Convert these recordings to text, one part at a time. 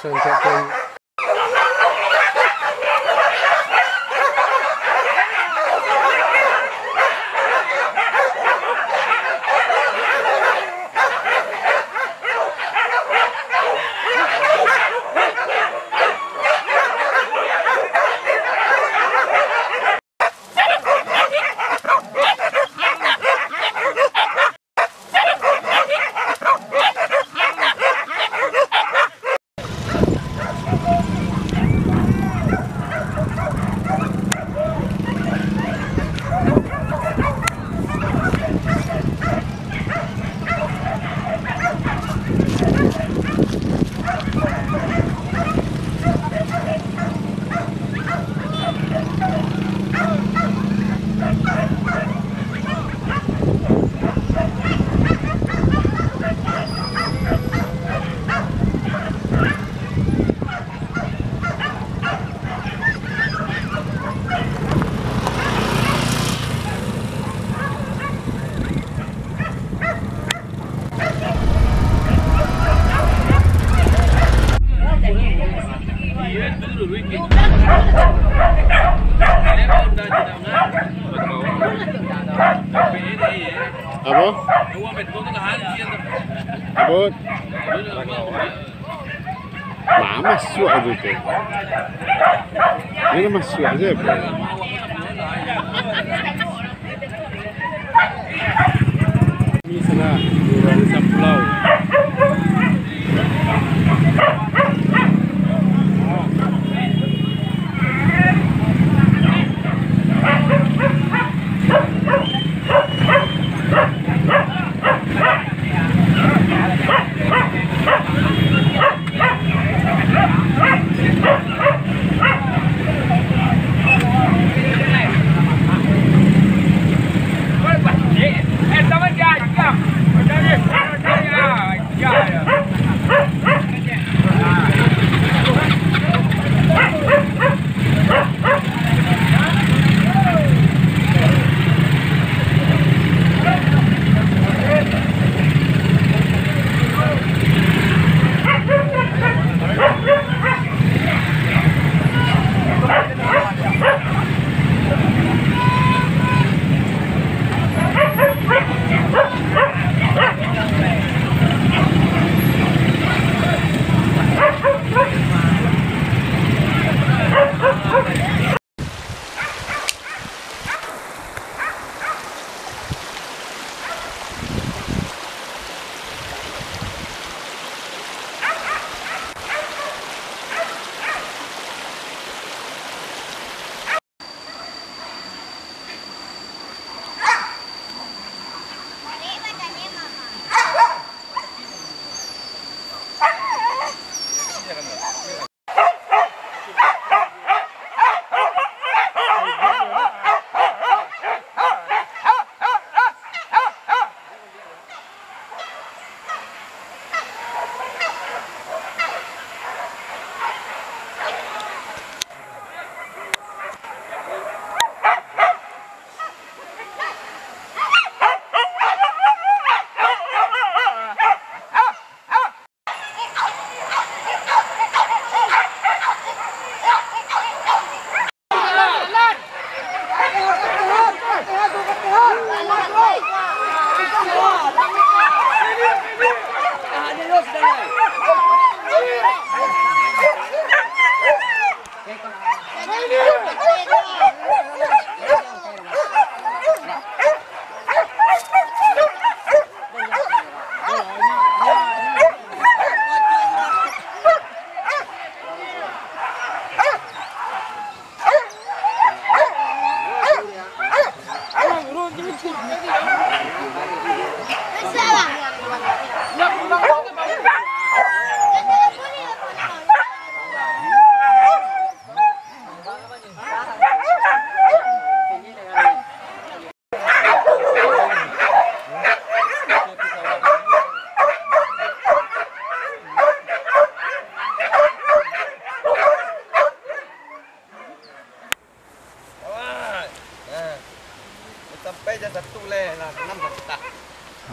untuk apa? Abot. Masuk aja tuh. Ini masuk aja bro. Ini sana di pulau.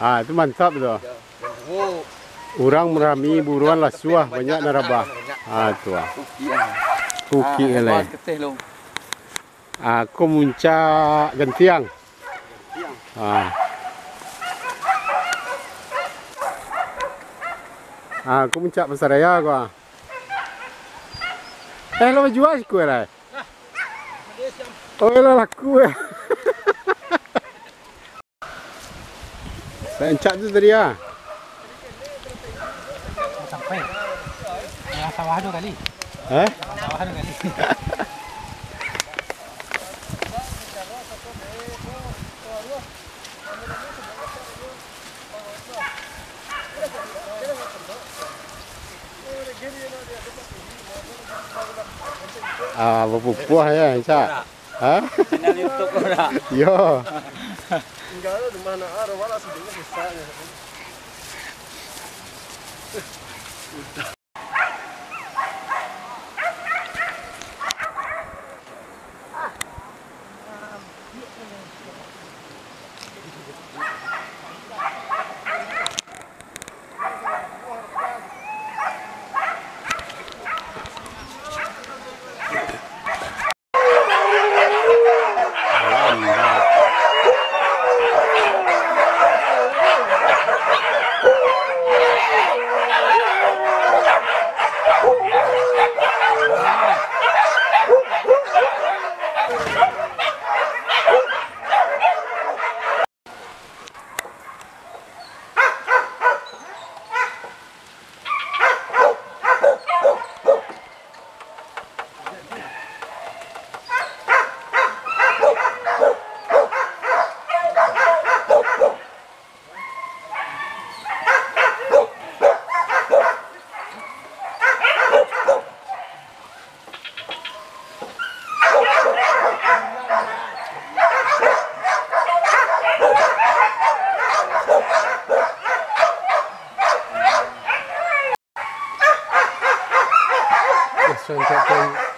Ah, itu mantap tuh. Orang merami buruan lasuah banyak narabah. Tu ah. Kuki ah. Kuki le. Ketih lu. Aku muncak gentiang. Aku muncak pasar raya gua. Lo jual sih kue lah. Oh, lo laku ya. Saya encak tu tadi ya. Sampai. Ya sawah 2 kali. Sawah 2 kali. Berpupuh ya, encak. Channel YouTube kau nak. Yo. Enggak ada di mana ada wala sedikit sisanya.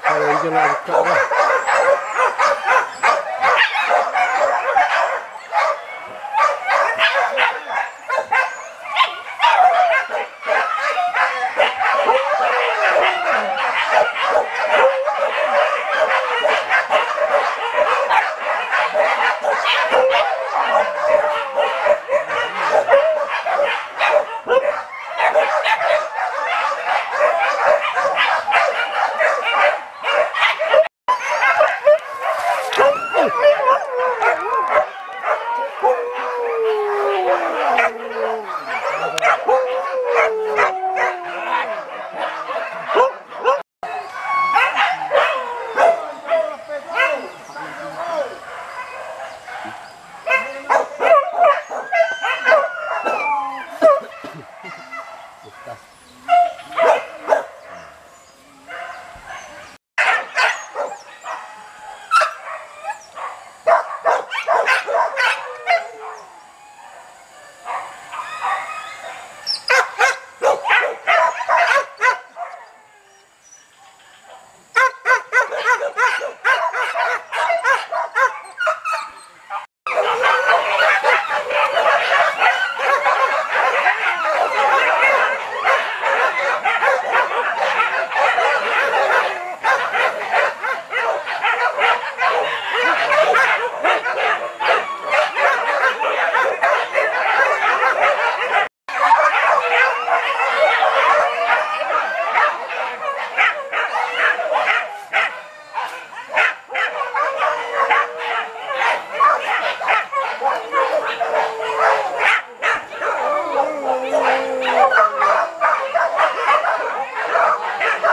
Kalau je nak buka lah.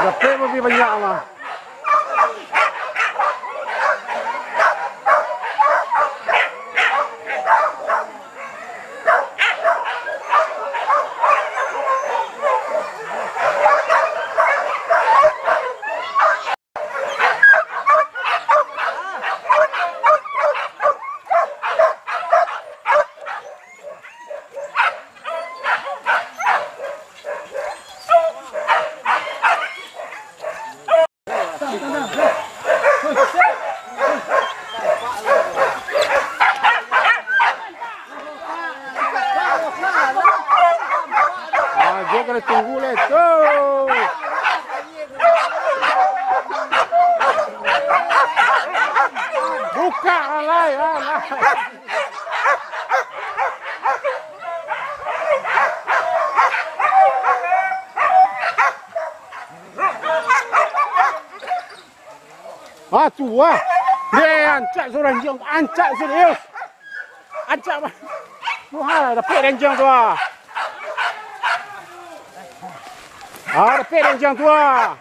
Dapat lebih banyak mah. Dia kena tunggu lah tu. Buka alay. Tua. Dia ancak seorang jeng, ancak serius. Ancak bah. Wah, dapat renjang tua. Dapat renjang tua.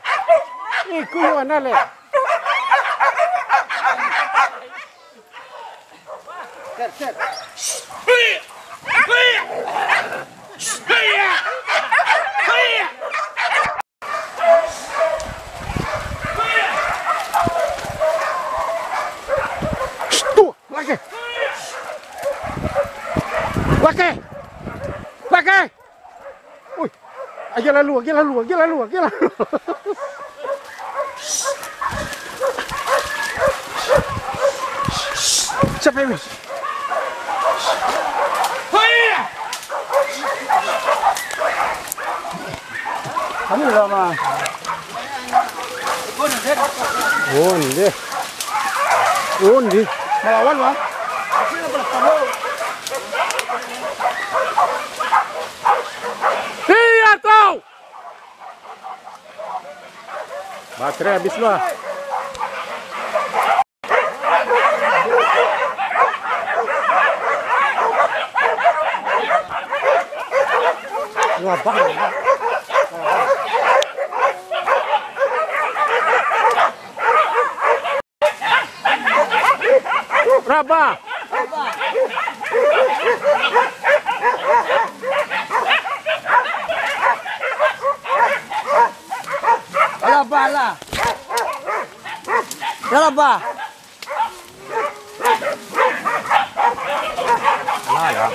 Kuat nale. Ser. Laki. Ui, lagi lalu. Siapa ini? Kamu lama. Undi. Melawan lah. Iya kau. Baterai habis lah. Wah, bahaya. Berapa? Bala. Berapa? Alah ya.